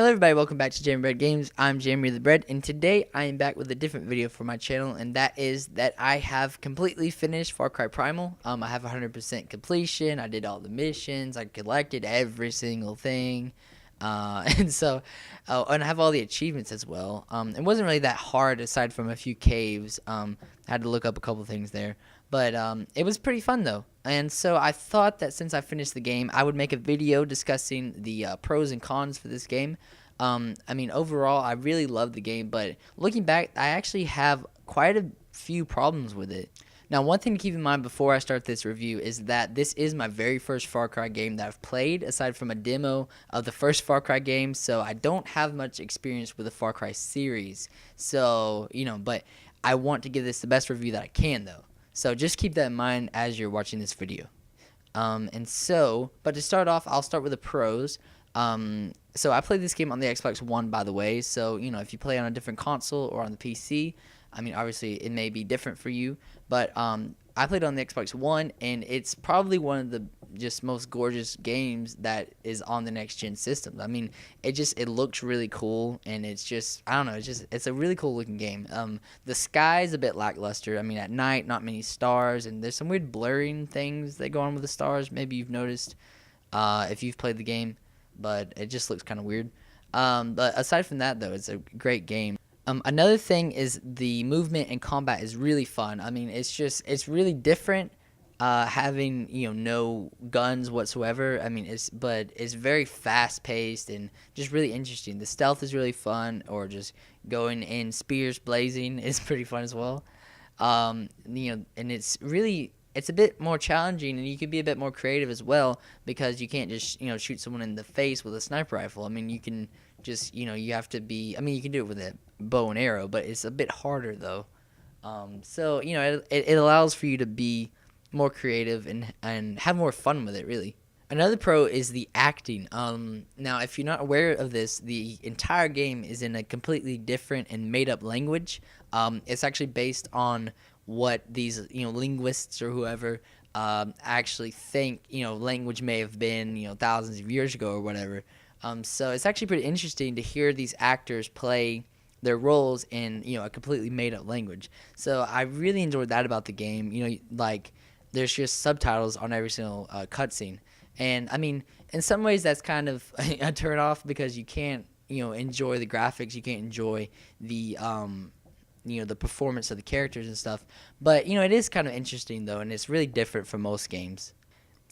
Hello everybody, welcome back to JAMnBreadGames. I'm JAMbread, and today I am back with a different video for my channel, and that is that I have completely finished Far Cry Primal. I have 100% completion. I did all the missions. I collected every single thing. And I have all the achievements as well. It wasn't really that hard aside from a few caves. I had to look up a couple things there. But it was pretty fun though. And so I thought that since I finished the game, I would make a video discussing the pros and cons for this game. Overall, I really love the game, but looking back, I actually have quite a few problems with it. Now, one thing to keep in mind before I start this review is that this is my very first Far Cry game that I've played, aside from a demo of the first Far Cry game, so I don't have much experience with the Far Cry series. So, but I want to give this the best review that I can, though. So just keep that in mind as you're watching this video. But to start off, I'll start with the pros. So I played this game on the Xbox One, by the way. So, if you play on a different console or on the PC, obviously it may be different for you. But I played on the Xbox One, and it's probably one of the just most gorgeous games that is on the next gen system. It looks really cool, and it's a really cool looking game. The sky is a bit lackluster. At night, not many stars, and there's some weird blurring things that go on with the stars. Maybe you've noticed if you've played the game, but it just looks kind of weird. But aside from that, though, it's a great game. Another thing is the movement and combat is really fun. It's really different having no guns whatsoever. It's very fast paced and just really interesting. The stealth is really fun, or just going in spears blazing is pretty fun as well. And it's a bit more challenging, and you can be a bit more creative as well, because you can't just shoot someone in the face with a sniper rifle. You can just you have to be. You can do it with a bow and arrow, but it's a bit harder though. It allows for you to be more creative and have more fun with it, really. Another pro is the acting. Now, if you're not aware of this, the entire game is in a completely different and made-up language. It's actually based on what these linguists or whoever actually think language may have been thousands of years ago or whatever. So it's actually pretty interesting to hear these actors play their roles in a completely made up language. So I really enjoyed that about the game. There's just subtitles on every single cutscene, and in some ways that's kind of a turn off, because you can't enjoy the graphics, you can't enjoy the the performance of the characters and stuff. But it is kind of interesting though, and it's really different from most games.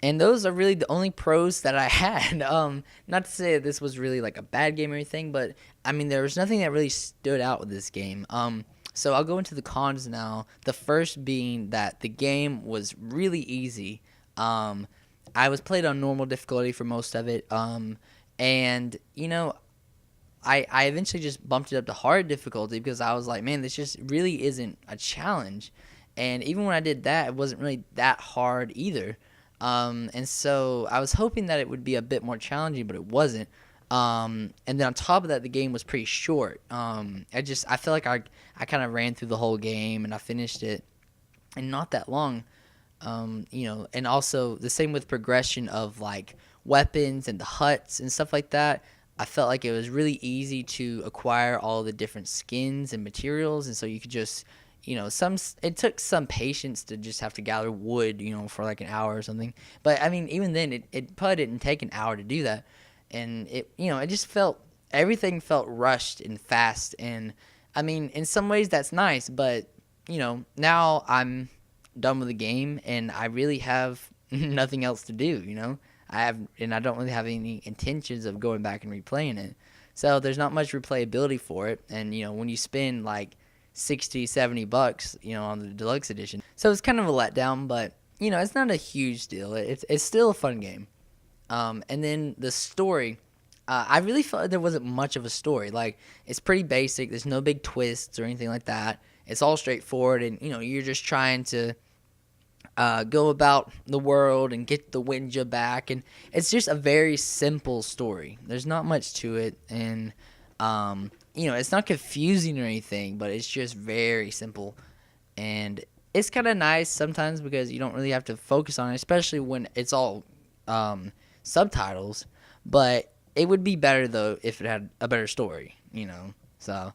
And those are really the only pros that I had. Not to say that this was really like a bad game or anything, but there was nothing that really stood out with this game. So I'll go into the cons now. The first being that the game was really easy. I was played on normal difficulty for most of it. I eventually just bumped it up to hard difficulty, because I was like, man, this just really isn't a challenge. And even when I did that, it wasn't really that hard either. And so I was hoping that it would be a bit more challenging, but it wasn't. And then on top of that, the game was pretty short. I feel like I kind of ran through the whole game, and I finished it in not that long. And also the same with progression of like weapons and the huts and stuff like that. I felt like it was really easy to acquire all the different skins and materials, and so you could just it took some patience to just have to gather wood, for like an hour or something. But even then, it probably didn't take an hour to do that. And it just everything felt rushed and fast. And in some ways that's nice, but now I'm done with the game, and I really have nothing else to do. I don't really have any intentions of going back and replaying it. So there's not much replayability for it. And when you spend like $60-$70 on the deluxe edition, so it's kind of a letdown, but it's not a huge deal. It's still a fun game. And then the story, I really felt like there wasn't much of a story. Like, it's pretty basic. There's no big twists or anything like that. It's all straightforward, and you're just trying to go about the world and get the Winja back, and it's just a very simple story. There's not much to it, and it's not confusing or anything, but it's just very simple. And it's kind of nice sometimes, because you don't really have to focus on it, especially when it's all subtitles. But it would be better though if it had a better story, So,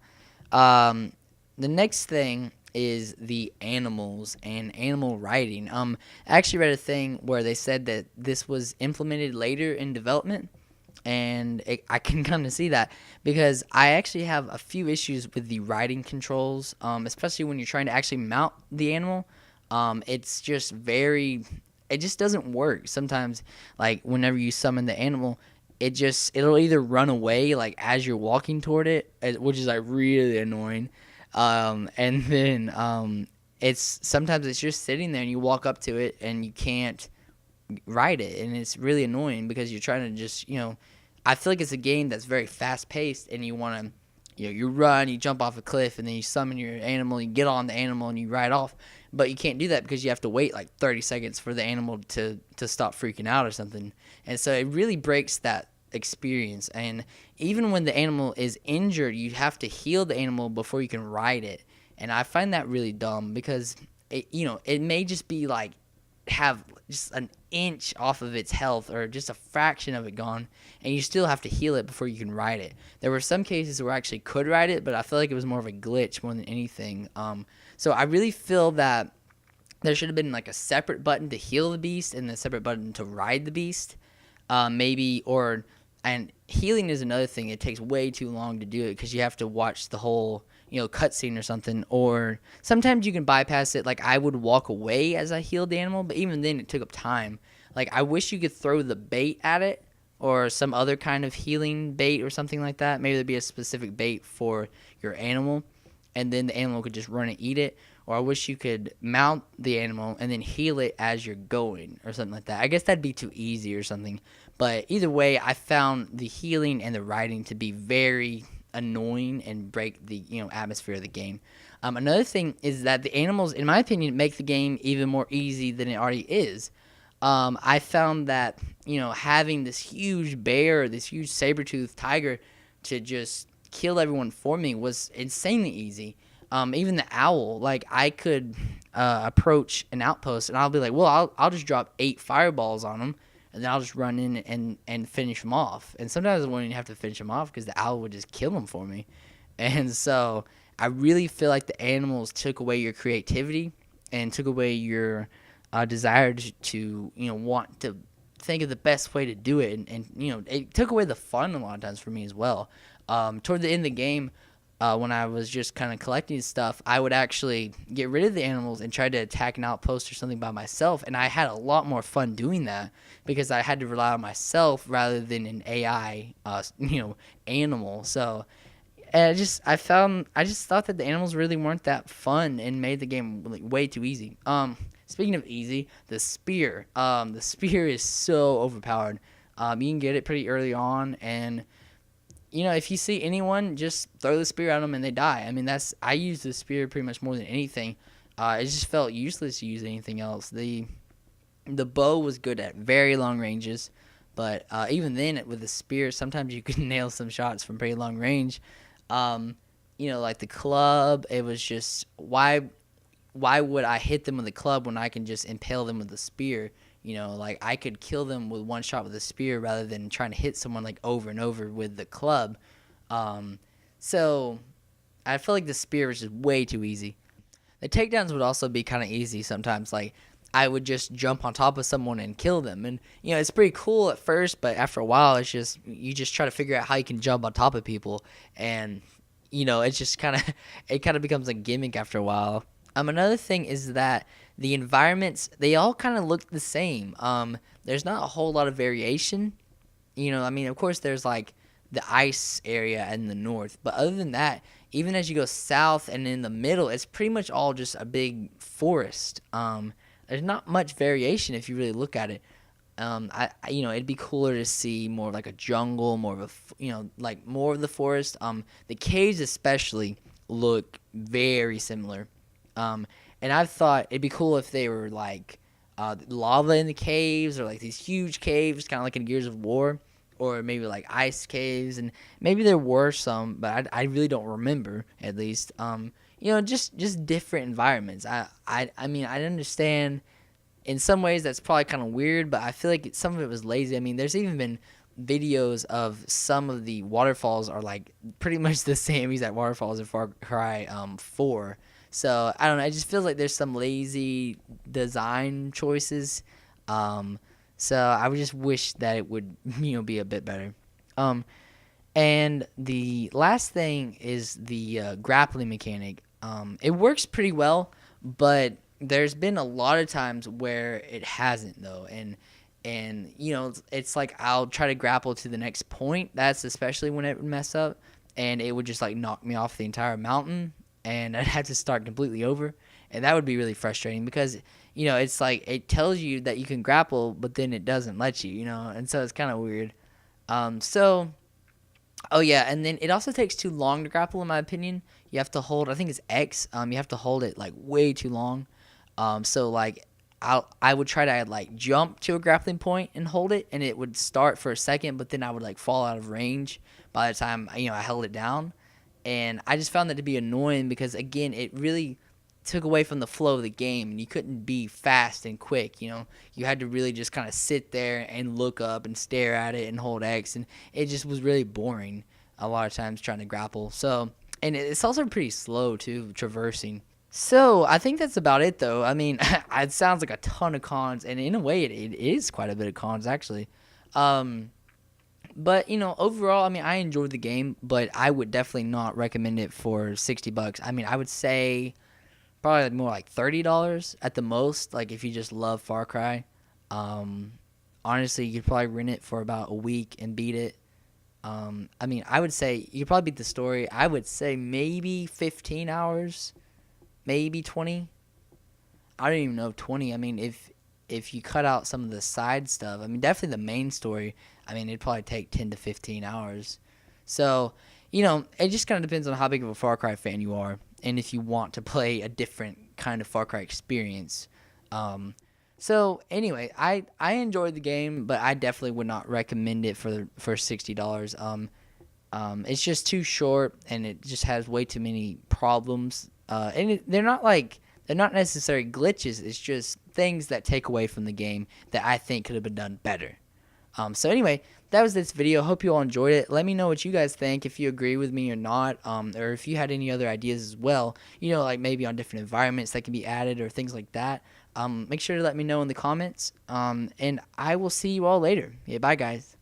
um, the next thing is the animals and animal writing. I actually read a thing where they said that this was implemented later in development, and I can kind of see that because I actually have a few issues with the riding controls, especially when you're trying to actually mount the animal. It's just it just doesn't work sometimes. Like whenever you summon the animal, it'll either run away like as you're walking toward it, which is like really annoying, and then it's sometimes it's just sitting there and you walk up to it and you can't ride it, and it's really annoying because you're trying to just I feel like it's a game that's very fast paced, and you want to you run, you jump off a cliff, and then you summon your animal, you get on the animal and you ride off, but you can't do that because you have to wait like 30 seconds for the animal to stop freaking out or something, and so it really breaks that experience. And even when the animal is injured, you have to heal the animal before you can ride it, and I find that really dumb because it may just be like have just an inch off of its health or just a fraction of it gone, and you still have to heal it before you can ride it. There were some cases where I actually could ride it, but I feel like it was more of a glitch more than anything. So I really feel that there should have been like a separate button to heal the beast and a separate button to ride the beast, and healing is another thing. It takes way too long to do it because you have to watch the whole cutscene or something, or sometimes you can bypass it. Like I would walk away as I healed the animal, but even then it took up time. Like I wish you could throw the bait at it or some other kind of healing bait or something like that. Maybe there'd be a specific bait for your animal, and then the animal could just run and eat it. Or I wish you could mount the animal and then heal it as you're going or something like that. I guess that'd be too easy or something. But either way, I found the healing and the riding to be very annoying and break the atmosphere of the game. Another thing is that the animals, in my opinion, make the game even more easy than it already is. I found that having this huge bear, this huge saber-toothed tiger to just kill everyone for me was insanely easy. Even the owl, like I could approach an outpost and I'll be like, well, I'll just drop 8 fireballs on them, and then I'll just run in and finish them off. And sometimes I wouldn't even have to finish them off because the owl would just kill them for me. And so I really feel like the animals took away your creativity and took away your desire to want to think of the best way to do it. And it took away the fun a lot of times for me as well. Toward the end of the game, when I was just kind of collecting stuff, I would actually get rid of the animals and try to attack an outpost or something by myself, and I had a lot more fun doing that because I had to rely on myself rather than an AI, animal. So, and I just thought that the animals really weren't that fun and made the game way too easy. Speaking of easy, the spear is so overpowered. You can get it pretty early on, and if you see anyone, just throw the spear at them and they die. I mean, I use the spear pretty much more than anything. It just felt useless to use anything else. The bow was good at very long ranges, but even then, with the spear, sometimes you could nail some shots from pretty long range. Like the club, it was just why would I hit them with the club when I can just impale them with the spear? Like I could kill them with one shot with a spear rather than trying to hit someone like over and over with the club. So I feel like the spear was just way too easy. The takedowns would also be kind of easy sometimes. Like I would just jump on top of someone and kill them. And, it's pretty cool at first, but after a while, it's just, you just try to figure out how you can jump on top of people. And, it's just it kind of becomes a gimmick after a while. Another thing is that the environments, they all kind of look the same. There's not a whole lot of variation. Of course, there's like the ice area in the north. But other than that, even as you go south and in the middle, it's pretty much all just a big forest. There's not much variation if you really look at it. It'd be cooler to see more like a jungle, more of more of the forest. The caves especially look very similar. And I've thought it'd be cool if they were like lava in the caves, or like these huge caves, kind of like in Gears of War, or maybe like ice caves, and maybe there were some, but I really don't remember at least. Just different environments. I understand in some ways that's probably kind of weird, but I feel like some of it was lazy. I mean, there's even been videos of some of the waterfalls are like pretty much the same exact waterfalls in Far Cry 4. So I don't know. It just feels like there's some lazy design choices. Um, so I would just wish that it would be a bit better. Um, and the last thing is the grappling mechanic. It works pretty well, but there's been a lot of times where it hasn't though, and it's like I'll try to grapple to the next point. That's especially when it would mess up, and it would just like knock me off the entire mountain, and I'd have to start completely over, and that would be really frustrating because it's like it tells you that you can grapple, but then it doesn't let you, and so it's kind of weird. So. Oh yeah, and then it also takes too long to grapple in my opinion. You have to hold, I think it's X. You have to hold it like way too long. So like I would try to like jump to a grappling point and hold it, and it would start for a second, but then I would like fall out of range by the time I held it down, and I just found that to be annoying because again it really took away from the flow of the game, and you couldn't be fast and quick. You had to really just kind of sit there and look up and stare at it and hold X, and it just was really boring a lot of times trying to grapple. So, and it's also pretty slow too, traversing. So I think that's about it though. I mean, it sounds like a ton of cons, and in a way it is quite a bit of cons actually. But overall, I mean, I enjoyed the game, but I would definitely not recommend it for $60. I mean, I would say probably more like $30 at the most. Like if you just love Far Cry, honestly, you could probably rent it for about a week and beat it. I mean, I would say you could probably beat the story. I would say maybe 15 hours, maybe 20. I don't even know 20. I mean, if you cut out some of the side stuff, I mean, definitely the main story. I mean, it'd probably take 10 to 15 hours. So, it just kind of depends on how big of a Far Cry fan you are, and if you want to play a different kind of Far Cry experience. So anyway, I enjoyed the game, but I definitely would not recommend it for $60. It's just too short, and it just has way too many problems. And they're not necessarily glitches. It's just things that take away from the game that I think could have been done better. So anyway, that was this video. Hope you all enjoyed it. Let me know what you guys think, if you agree with me or not, or if you had any other ideas as well, like maybe on different environments that can be added or things like that. Make sure to let me know in the comments, and I will see you all later. Yeah, bye guys.